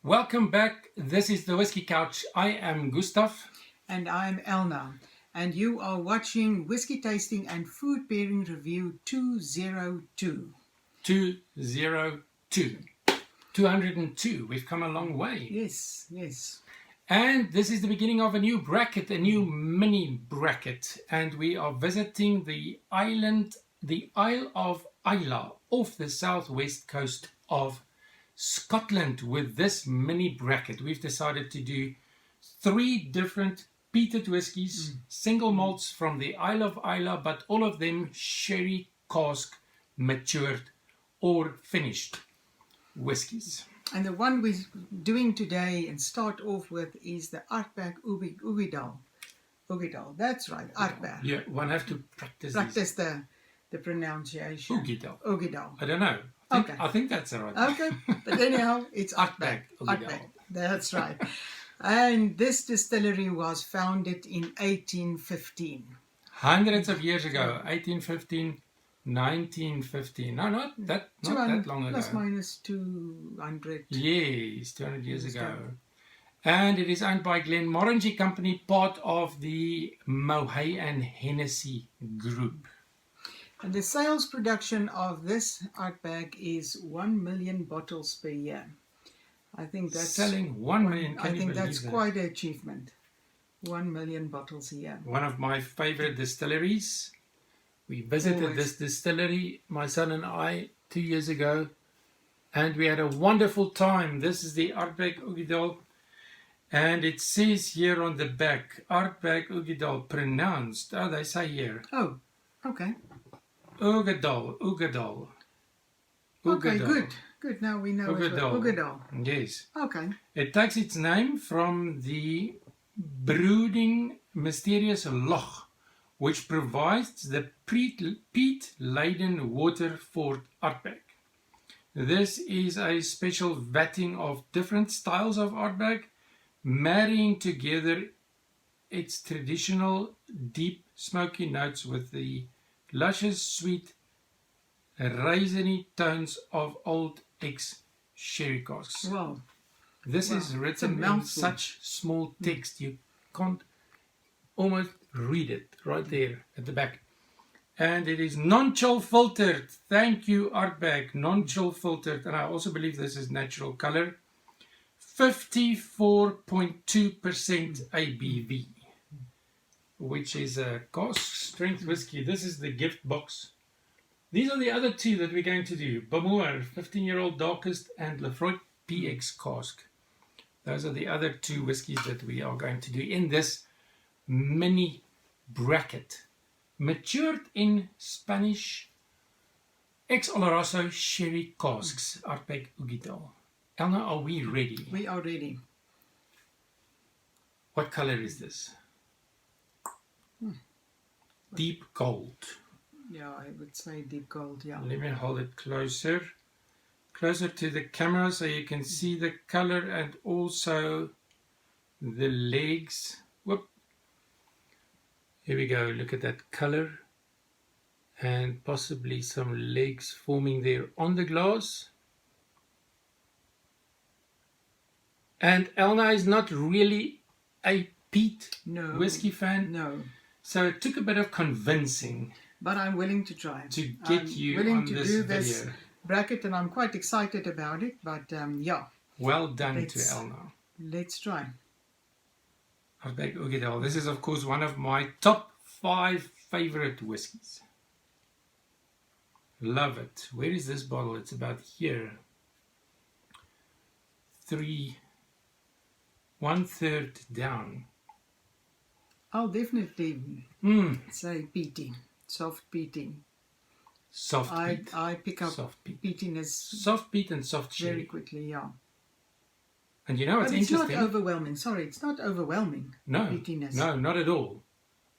Welcome back. This is the Whiskey Couch. I am Gustav. And I'm Elna. And you are watching Whiskey Tasting and Food Pairing Review 202. 202. 202. We've come a long way. Yes, yes. And this is the beginning of a new bracket, a new mini bracket. And we are visiting the Isle of Islay off the southwest coast of Scotland with this mini bracket. We've decided to do 3 different peated whiskies, single malts from the Isle of Islay, but all of them sherry cask matured or finished whiskies. And the one we're doing today and start off with is the Ardbeg Uigeadail. Uigeadail, that's right, Ardbeg. Yeah, one have to practice the pronunciation. Uigeadail. I don't know. I think that's all right. Okay, but anyhow, it's Ardbeg. Ardbeg, that's right. And this distillery was founded in 1815. Hundreds of years ago, 1815, 1915. No, not that long ago. Plus minus 200. Yes, 200 years ago. And it is owned by Glenmorangie Company, part of the Moet and Hennessy group. And the sales production of this Ardbeg is 1 million bottles per year. I think that's selling 1 million. I think that's quite an achievement. 1 million bottles a year. One of my favorite distilleries. We visited this distillery, my son and I, 2 years ago, and we had a wonderful time. This is the Ardbeg Uigeadail, and it says here on the back, Ardbeg Uigeadail pronounced. Oh, they say here. Oh, okay. Uigeadail. Okay, good. Now we know it's Uigeadail. Yes. Okay. It takes its name from the brooding, mysterious loch, which provides the peat-laden water for Ardbeg. This is a special vatting of different styles of Ardbeg, marrying together its traditional deep smoky notes with the luscious, sweet, raisiny tones of old ex-sherry casks. Wow. This is written in such small text you can't almost read it right there at the back. And it is non-chill filtered. Thank you, Ardbeg. Non-chill filtered. And I also believe this is natural color. 54.2% ABV, which is a cask strength whiskey. This is the gift box. These are the other 2 that we're going to do. Bamoor, 15-year-old darkest, and Lafroy PX cask. Those are the other 2 whiskies that we are going to do in this mini bracket. Matured in Spanish ex-Oloroso sherry casks, Ardbeg Uigeadail. Elna, are we ready? We are ready. What color is this? Deep gold. Yeah, I would say deep gold, yeah. Let me hold it closer to the camera so you can see the color and also the legs. Whoop. Here we go. Look at that color and possibly some legs forming there on the glass. And Elna is not really a peat whiskey fan. No. So it took a bit of convincing. But I'm willing to try. To get you on this video. This bracket, and I'm quite excited about it. But yeah. Well done to Elna. Let's try. Ardbeg Uigeadail. This is, of course, one of my top 5 favorite whiskies. Love it. Where is this bottle? It's about here. 1/3 down. I'll definitely say peaty. Soft peaty. Soft peat. I pick up soft peat. peatiness. Soft peat and soft sherry. Very quickly, yeah. And you know what's interesting? It's not overwhelming. Sorry, it's not overwhelming. No. Peatiness. No, not at all.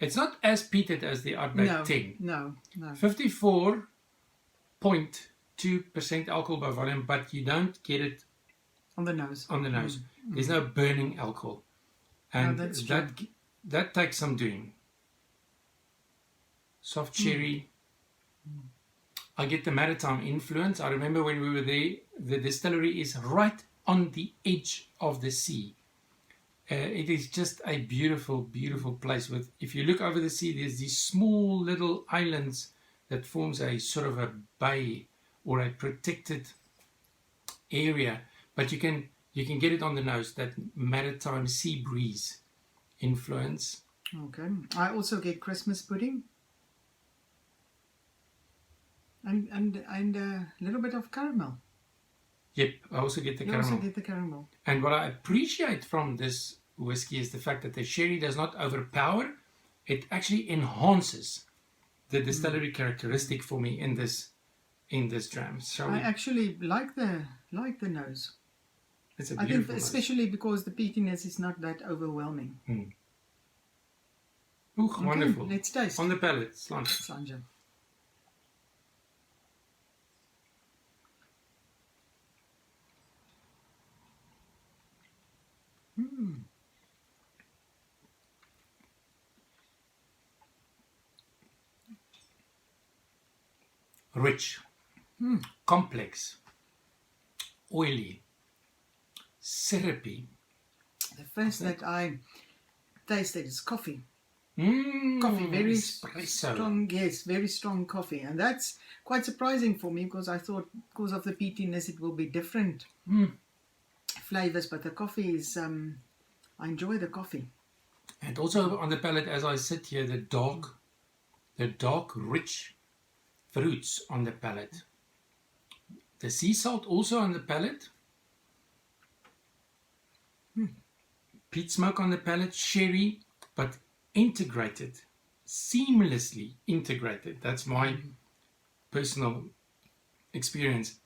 It's not as peated as the Ardbeg 10. No. 54.2% alcohol by volume, but you don't get it on the nose. There's no burning alcohol. And that takes some doing. Soft cherry. I get the maritime influence. I remember when we were there, the distillery is right on the edge of the sea. It is just a beautiful, beautiful place. If you look over the sea, there's these small little islands that forms a sort of a bay or a protected area. But you can get it on the nose, that maritime sea breeze influence. Okay. I also get Christmas pudding. And a little bit of caramel. Yep, I also get the caramel. You also get the caramel. And what I appreciate from this whiskey is the fact that the sherry does not overpower. It actually enhances the distillery characteristic for me in this dram. So I actually like the nose. It's a I beautiful think nose. especially because the peatiness is not that overwhelming. Ooh, Okay, wonderful. let's taste. On the palate, Slant. Sanja. Rich, complex, oily, syrupy. The first that I tasted is coffee. Coffee, Coffee, very espresso. strong, yes, very strong coffee. And that's quite surprising for me because I thought because of the peatiness it will be different flavors, but the coffee is, I enjoy the coffee. And also on the palate, as I sit here, the dark, rich fruits on the palate. The sea salt also on the palate. Peat smoke on the palate, sherry, but integrated, seamlessly integrated. That's my personal experience.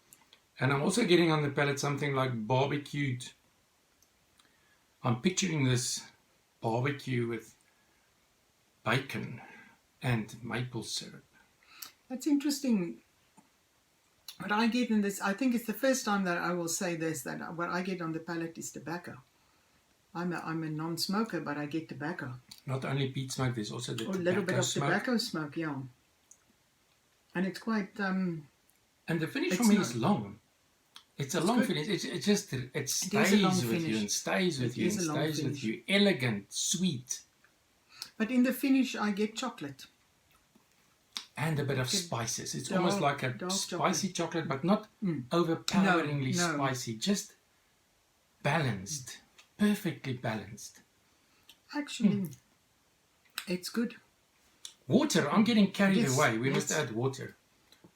And I'm also getting on the palate something like barbequed. I'm picturing this barbecue with bacon and maple syrup. That's interesting. What I get in this, I think it's the first time that I will say this, that what I get on the palate is tobacco. I'm a non-smoker, but I get tobacco. Not only peat smoke, there's also the A little bit of smoke. tobacco smoke, yeah. And it's quite... And the finish for it's me not- is long. It's a long good. finish. It just it is stays a long with you finish. and stays with It you is and a long stays with finish. you. Elegant, sweet, But in the finish, I get chocolate. and a bit of spices. It's dark- almost like a dark spicy chocolate, but not overpoweringly No. spicy. Just balanced, perfectly balanced. Actually, it's good. Water. I'm getting carried Yes, away. We yes. must add water.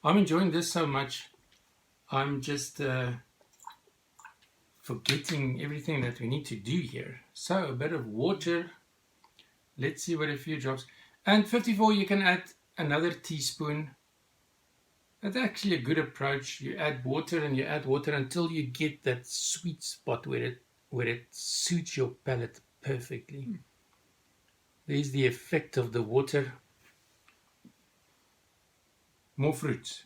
I'm enjoying this so much. I'm just forgetting everything that we need to do here. So a bit of water. Let's see what a few drops. And 54, you can add another teaspoon. That's actually a good approach. You add water and you add water until you get that sweet spot where it suits your palate perfectly. There's the effect of the water. More fruits.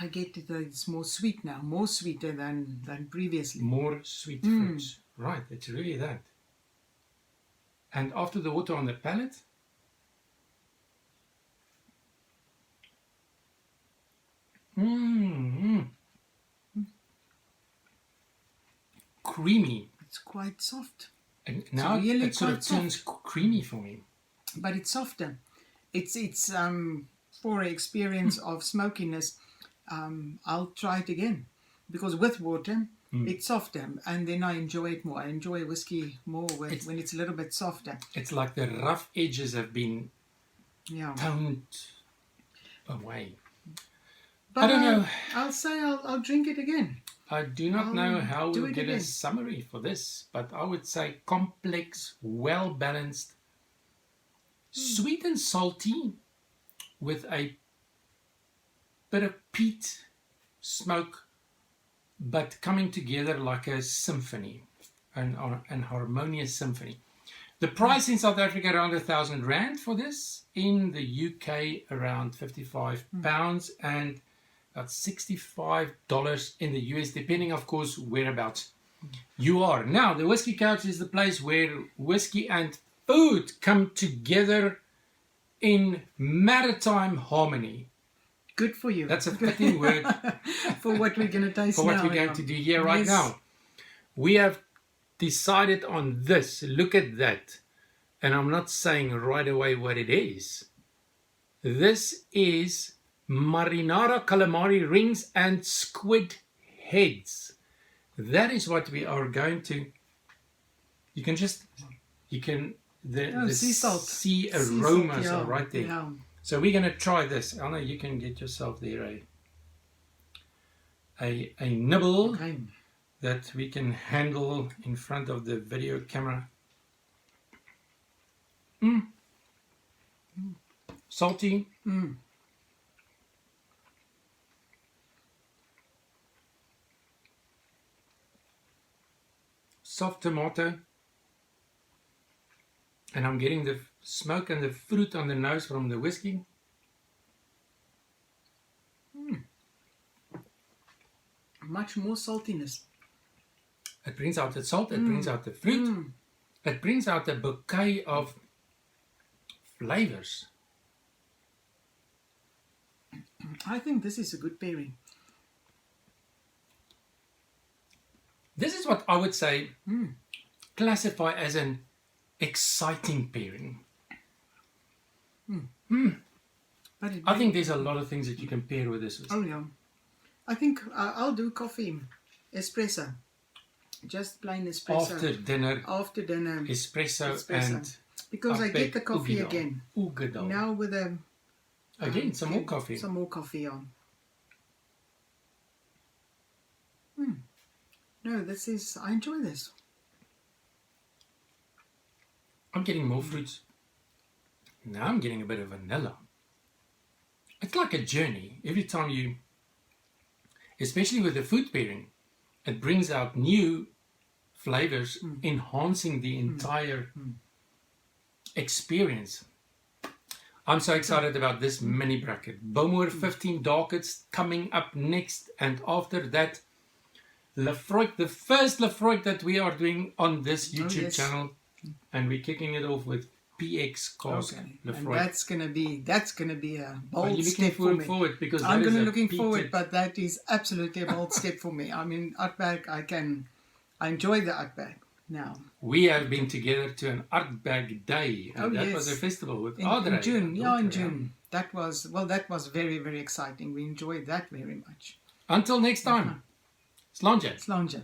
I get it that it's more sweet now, more sweeter than previously. More sweet fruits. Right, it's really that. And after the water on the palate, creamy. It's quite soft, And now really it sort of quite turns creamy for me. but it's softer. It's for an experience of smokiness. I'll try it again because with water it's softer, and then I enjoy it more. I enjoy whiskey more when it's a little bit softer. It's like the rough edges have been Yeah. toned away. But I don't know. I'll say I'll drink it again. I do not know how do we'll it get a again. summary for this, but I would say complex, well-balanced, sweet and salty, with a bit of peat smoke, but coming together like a symphony, an harmonious symphony. The price in South Africa around R1,000 for this, in the UK around £55, and about $65 in the US, depending, of course, whereabouts you are. Now, the Whiskey Couch is the place where whiskey and food come together in maritime harmony. Good for you. That's a fitting word for what we're going to taste for what now, we're going to do here right now. We have decided on this. Look at that. And I'm not saying right away what it is. This is marinara calamari rings and squid heads. That is what we are going to. The sea salt. sea aromas are right there. Yeah. So we're going to try this. Anna, you can get yourself there a nibble that we can handle in front of the video camera. Salty. Soft tomato. And I'm getting the smoke and the fruit on the nose from the whiskey. Much more saltiness. It brings out the salt, it brings out the fruit, it brings out a bouquet of flavors. I think this is a good pairing. This is what I would say classify as an exciting pairing. But I think there's a lot of things that you can pair with this. Oh yeah. I think I'll do coffee, espresso. Just plain espresso. After dinner, espresso. And because I get the coffee Uigeadail. again. Uigeadail. Now with a some more coffee. Some more coffee on. No, I enjoy this. I'm getting more fruits. Now I'm getting a bit of vanilla. It's like a journey. Every time you, especially with the food pairing, it brings out new flavors, enhancing the entire experience. I'm so excited about this mini bracket. Bowmore 15 Darkets coming up next, and after that, Lafroig, the first Lafroig that we are doing on this YouTube channel, and we're kicking it off with PX cask Lafroig. And that's gonna be a bold step for me. Forward because I'm gonna looking forward, but that is absolutely a bold step for me. I mean, Ardbeg, I enjoy the Ardbeg now. We have been together to an Ardbeg Day, and that was a festival with Audrey. In June, in June. That was very, very exciting. We enjoyed that very much. Until next time, Slàinte. Slàinte.